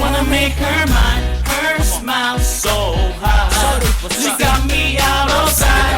Wanna make her mine, her smile so high. You got me out of sight.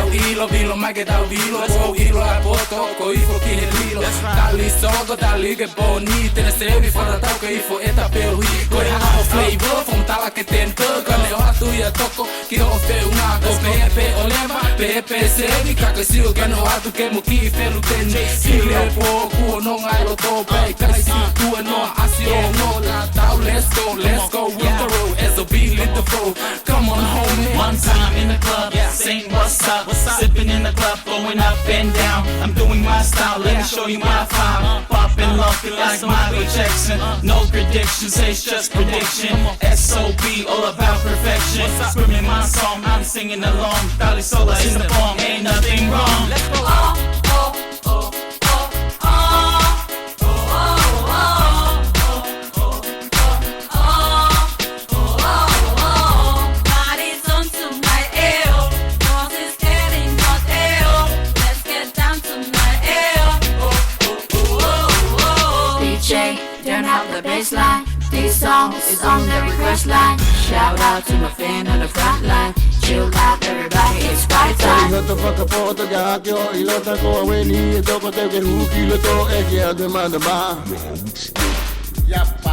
Vilo, ma che da vilo, hilo la poto, ko ifo ki hilo. Dali sogo, dali che bonito, ne sevi fora tau che ifo eta pelo hi. Ko ha flavor, fontala che tento, kane o atu ya toko, ki o fe una ko pepe oleva, pepe sevi ka si o kano atu ke mo ki felu ten. Ile po ku no ngai lo to pe, kai si tu no asio no la tau. Let's go with the road as a beat lit the flow. Come on homie. One time in the club, saying what's up, sipping in the club, going up and down. I'm doing my style, let me show you my vibe. Popping lofty like Michael Jackson. No predictions, it's just prediction. SOB, all about perfection. Screaming my song, I'm singing along. Dali Sola is the bomb, ain't nothing wrong. Let's go. Turn up the bassline. This song is on the request line. Shout out to my fan on the front line. Chill out everybody, it's party time. Ito pagkapoto gakyo ilota ko aweni ito ko te ke huki loto eke ademanda ba. Yappa.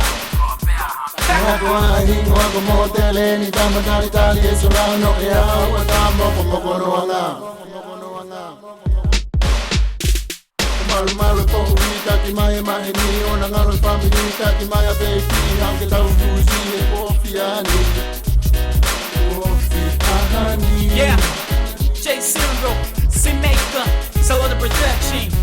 Ako ahi ko motele ni tamadali tali esolano ya watamo como corona. Malu po uita ki maya maheni ona ngaro familita ki maya baby hanke tau fuzi e kofiani. Yeah, J Zero, C Maker, solo the production.